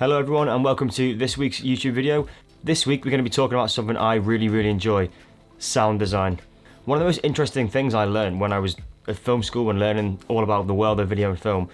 Hello everyone and welcome to this week's YouTube video. This week we're going to be talking about something I really enjoy, sound design. One of the most interesting things I learned when I was at film school and learning all about the world of video and film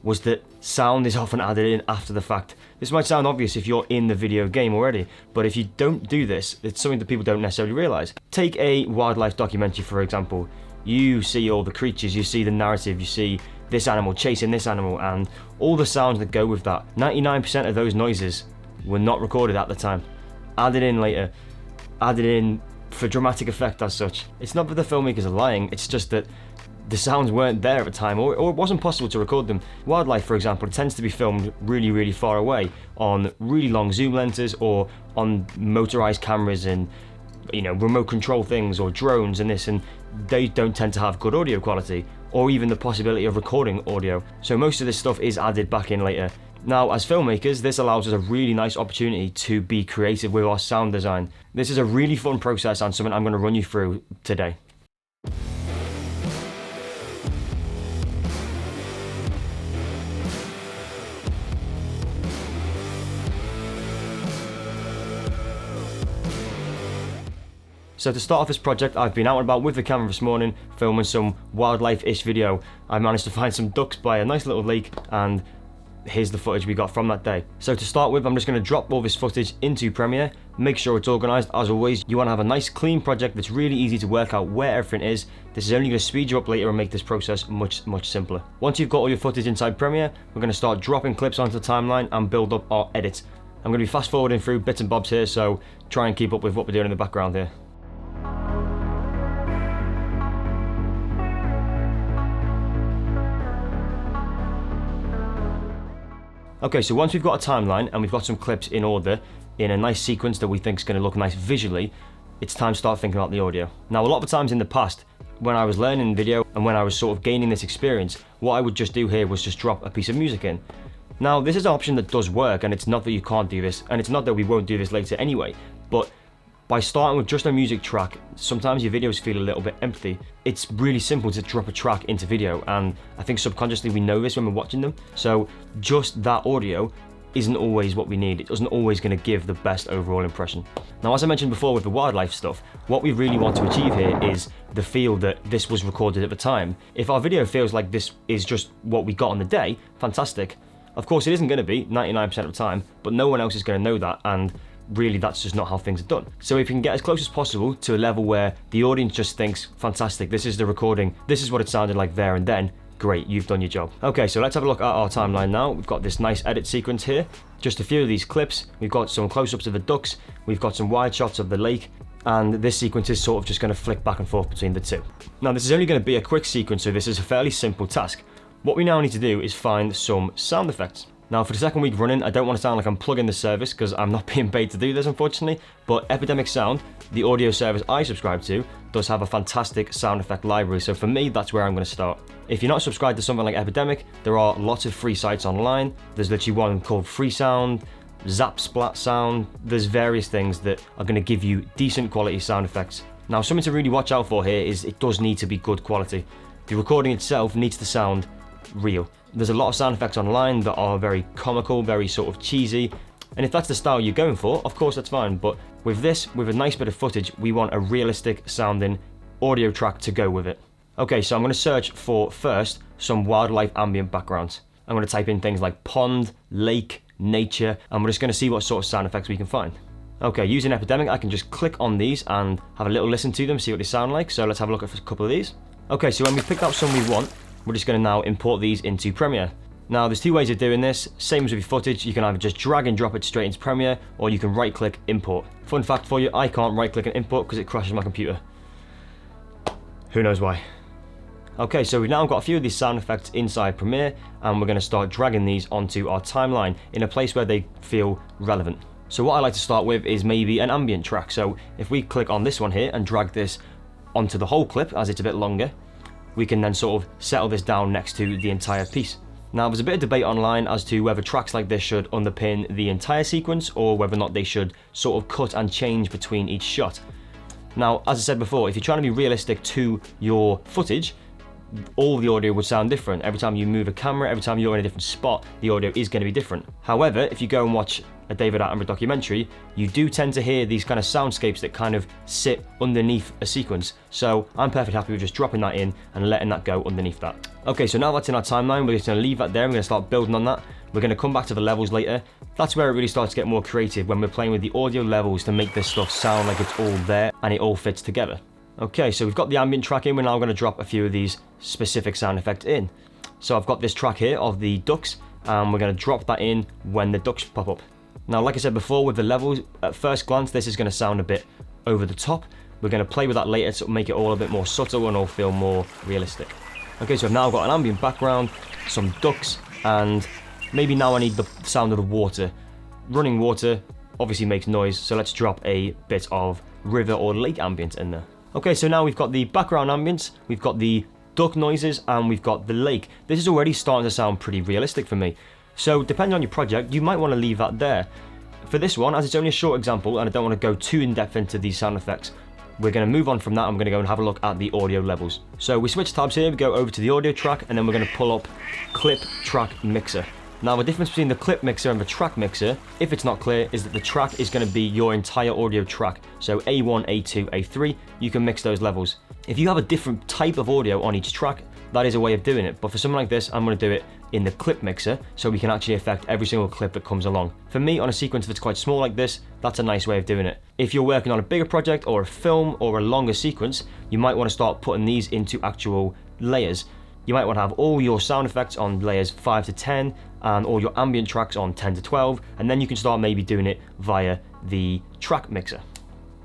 was that sound is often added in after the fact. This might sound obvious if you're in the video game already, but if you don't do this, it's something that people don't necessarily realise. Take a wildlife documentary for example. You see all the creatures, you see the narrative, you see this animal chasing this animal and all the sounds that go with that. 99% of those noises were not recorded at the time. Added in later. Added in for dramatic effect as such. It's not that the filmmakers are lying, it's just that the sounds weren't there at the time or it wasn't possible to record them. Wildlife, for example, it tends to be filmed really far away on really long zoom lenses or on motorized cameras and remote control things or drones and this, and they don't tend to have good audio quality or even the possibility of recording audio. So most of this stuff is added back in later. Now, as filmmakers, this allows us a really nice opportunity to be creative with our sound design. This is a really fun process and something I'm going to run you through today. So to start off this project, I've been out and about with the camera this morning, filming some wildlife-ish video. I managed to find some ducks by a nice little lake, and here's the footage we got from that day. So to start with, I'm just going to drop all this footage into Premiere, make sure it's organised. As always, you want to have a nice clean project that's really easy to work out where everything is. This is only going to speed you up later and make this process much simpler. Once you've got all your footage inside Premiere, we're going to start dropping clips onto the timeline and build up our edits. I'm going to be fast forwarding through bits and bobs here, so try and keep up with what we're doing in the background here. Okay, so once we've got a timeline and we've got some clips in order, in a nice sequence that we think is going to look nice visually, it's time to start thinking about the audio. Now, a lot of the times in the past, when I was learning video and when I was sort of gaining this experience, what I would just do here was just drop a piece of music in. Now, this is an option that does work, and it's not that you can't do this, and it's not that we won't do this later anyway, but by starting with just a music track, sometimes your videos feel a little bit empty. It's really simple to drop a track into video, and I think subconsciously we know this when we're watching them. So just that audio isn't always what we need. It isn't always going to give the best overall impression. Now, as I mentioned before with the wildlife stuff, what we really want to achieve here is the feel that this was recorded at the time. If our video feels like this is just what we got on the day, fantastic. Of course, it isn't going to be 99% of the time, but no one else is going to know that, and really that's just not how things are done. So if you can get as close as possible to a level where the audience just thinks, fantastic, this is the recording, this is what it sounded like there and then, great, you've done your job. Okay, so let's have a look at our timeline now. We've got this nice edit sequence here, just a few of these clips. We've got some close-ups of the ducks, we've got some wide shots of the lake, and this sequence is sort of just going to flick back and forth between the two. Now, this is only going to be a quick sequence, so this is a fairly simple task. What we now need to do is find some sound effects. Now, for the second week running, I don't want to sound like I'm plugging the service because I'm not being paid to do this, unfortunately, but Epidemic Sound, the audio service I subscribe to, does have a fantastic sound effect library, so for me, that's where I'm going to start. If you're not subscribed to something like Epidemic, there are lots of free sites online. There's literally one called Freesound, Zap Splat Sound. There's various things that are going to give you decent quality sound effects. Now, something to really watch out for here is it does need to be good quality. The recording itself needs to sound real. There's a lot of sound effects online that are very comical, very sort of cheesy, and if that's the style you're going for, of course that's fine, but with this, with a nice bit of footage, we want a realistic sounding audio track to go with it. Okay, so I'm going to search for, first, some wildlife ambient backgrounds. I'm going to type in things like pond, lake, nature, and we're just going to see what sort of sound effects we can find. Okay, using Epidemic, I can just click on these and have a little listen to them, see what they sound like, so let's have a look at a couple of these. Okay, so when we picked out some we want, we're just going to now import these into Premiere. Now, there's two ways of doing this. Same as with your footage, you can either just drag and drop it straight into Premiere, or you can right-click, import. Fun fact for you, I can't right-click and import because it crashes my computer. Who knows why? Okay, so we've now got a few of these sound effects inside Premiere, and we're going to start dragging these onto our timeline in a place where they feel relevant. So what I like to start with is maybe an ambient track. So if we click on this one here and drag this onto the whole clip, as it's a bit longer, we can then sort of settle this down next to the entire piece. Now, there's a bit of debate online as to whether tracks like this should underpin the entire sequence or whether or not they should sort of cut and change between each shot. Now, as I said before, if you're trying to be realistic to your footage, all the audio would sound different. Every time you move a camera, every time you're in a different spot, the audio is going to be different. However, if you go and watch a David Attenborough documentary, you do tend to hear these kind of soundscapes that kind of sit underneath a sequence. So I'm perfectly happy with just dropping that in and letting that go underneath that. Okay, so now that's in our timeline, we're just going to leave that there. We're going to start building on that. We're going to come back to the levels later. That's where it really starts to get more creative, when we're playing with the audio levels to make this stuff sound like it's all there and it all fits together. Okay, so we've got the ambient track in. We're now going to drop a few of these specific sound effects in. So I've got this track here of the ducks, and we're going to drop that in when the ducks pop up. Now, like I said before, with the levels, at first glance, this is going to sound a bit over the top. We're going to play with that later to make it all a bit more subtle and all feel more realistic. Okay, so I've now got an ambient background, some ducks, and maybe now I need the sound of the water. Running water obviously makes noise, so let's drop a bit of river or lake ambient in there. Okay, so now we've got the background ambience, we've got the duck noises, and we've got the lake. This is already starting to sound pretty realistic for me. So depending on your project, you might want to leave that there. For this one, as it's only a short example and I don't want to go too in depth into these sound effects, we're going to move on from that and we're going to go and have a look at the audio levels. So we switch tabs here, we go over to the audio track, and then we're going to pull up clip track mixer. Now the difference between the clip mixer and the track mixer, if it's not clear, is that the track is going to be your entire audio track. So A1, A2, A3, you can mix those levels. If you have a different type of audio on each track, that is a way of doing it. But for something like this, I'm going to do it in the clip mixer so we can actually affect every single clip that comes along. For me, on a sequence that's quite small like this, that's a nice way of doing it. If you're working on a bigger project or a film or a longer sequence, you might want to start putting these into actual layers. You might want to have all your sound effects on layers 5 to 10 and all your ambient tracks on 10 to 12, and then you can start maybe doing it via the track mixer.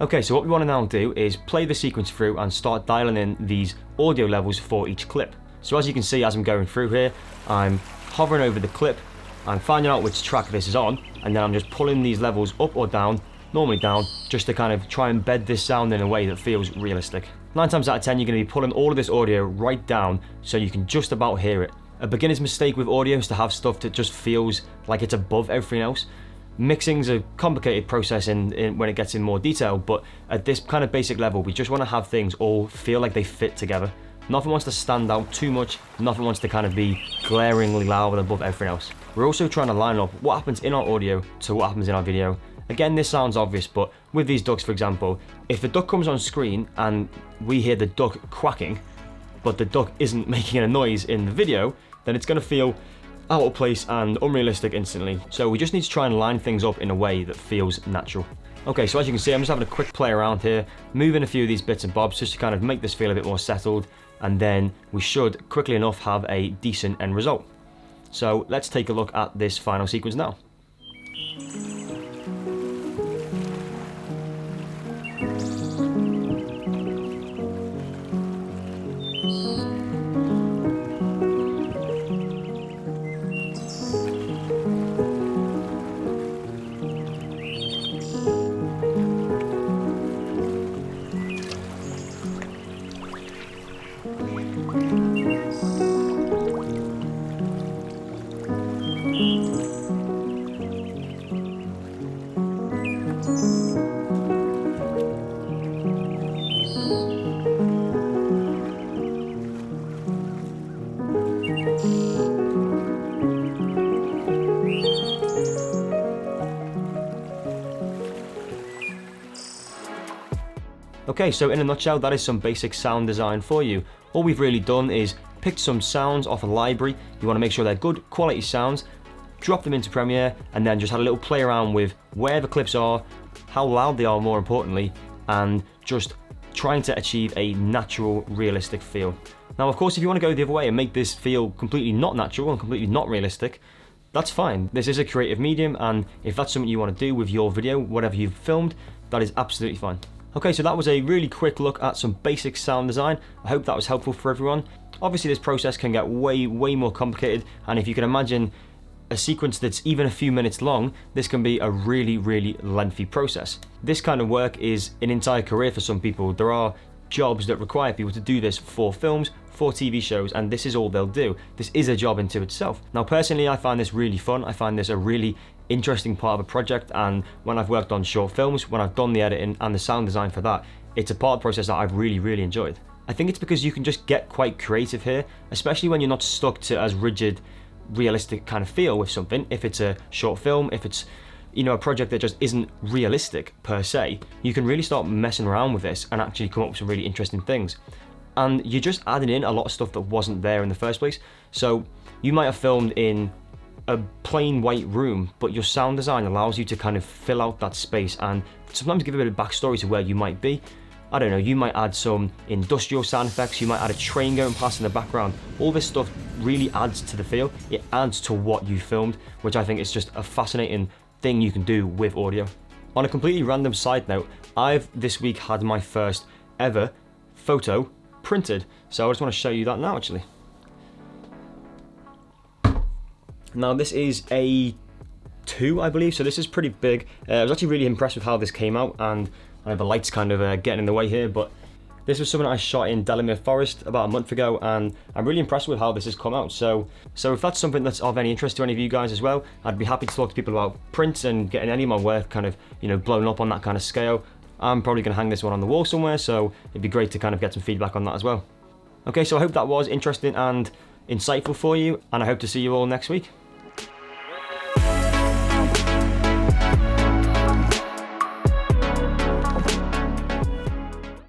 Okay, so what we want to now do is play the sequence through and start dialing in these audio levels for each clip. So as you can see, as I'm going through here, I'm hovering over the clip, I'm finding out which track this is on, and then I'm just pulling these levels up or down, normally down, just to kind of try and bed this sound in a way that feels realistic. 9 times out of 10, you're going to be pulling all of this audio right down so you can just about hear it. A beginner's mistake with audio is to have stuff that just feels like it's above everything else. Mixing's a complicated process when it gets in more detail, but at this kind of basic level, we just want to have things all feel like they fit together. Nothing wants to stand out too much, nothing wants to kind of be glaringly loud and above everything else. We're also trying to line up what happens in our audio to what happens in our video. Again, this sounds obvious, but with these ducks, for example, if the duck comes on screen and we hear the duck quacking, but the duck isn't making a noise in the video, then it's going to feel out of place and unrealistic instantly. So we just need to try and line things up in a way that feels natural. Okay, so as you can see, I'm just having a quick play around here, moving a few of these bits and bobs just to kind of make this feel a bit more settled, and then we should quickly enough have a decent end result. So let's take a look at this final sequence now. Okay, so in a nutshell, that is some basic sound design for you. All we've really done is picked some sounds off a library. You want to make sure they're good quality sounds, drop them into Premiere, and then just had a little play around with where the clips are, how loud they are more importantly, and just trying to achieve a natural, realistic feel. Now, of course, if you want to go the other way and make this feel completely not natural and completely not realistic, that's fine. This is a creative medium, and if that's something you want to do with your video, whatever you've filmed, that is absolutely fine. Okay, so that was a really quick look at some basic sound design. I hope that was helpful for everyone. Obviously, this process can get way more complicated, and if you can imagine a sequence that's even a few minutes long, this can be a really lengthy process. This kind of work is an entire career for some people. There are jobs that require people to do this for films, for TV shows, and this is all they'll do. This is a job into itself. Now, personally, I find this really fun. I find this a really interesting part of a project, and when I've worked on short films, when I've done the editing and the sound design for that, it's a part of the process that I've really enjoyed. I think it's because you can just get quite creative here, especially when you're not stuck to as rigid, realistic kind of feel with something. If it's a short film, if it's, you know, a project that just isn't realistic per se, you can really start messing around with this and actually come up with some really interesting things. And you're just adding in a lot of stuff that wasn't there in the first place. So you might have filmed in a plain white room, but your sound design allows you to kind of fill out that space and sometimes give a bit of backstory to where you might be. I don't know, you might add some industrial sound effects, you might add a train going past in the background. All this stuff really adds to the feel. It adds to what you filmed, which I think is just a fascinating thing you can do with audio. On a completely random side note, I've this week had my first ever photo printed. So I just want to show you that now actually. Now this is a 2, I believe, so this is pretty big. I was actually really impressed with how this came out, and I know the light's kind of getting in the way here, but this was something I shot in Delamere Forest about a month ago, and I'm really impressed with how this has come out. So if that's something that's of any interest to any of you guys as well, I'd be happy to talk to people about prints and getting any of my work kind of, you know, blown up on that kind of scale. I'm probably going to hang this one on the wall somewhere, so it'd be great to kind of get some feedback on that as well. Okay, so I hope that was interesting and insightful for you, and I hope to see you all next week.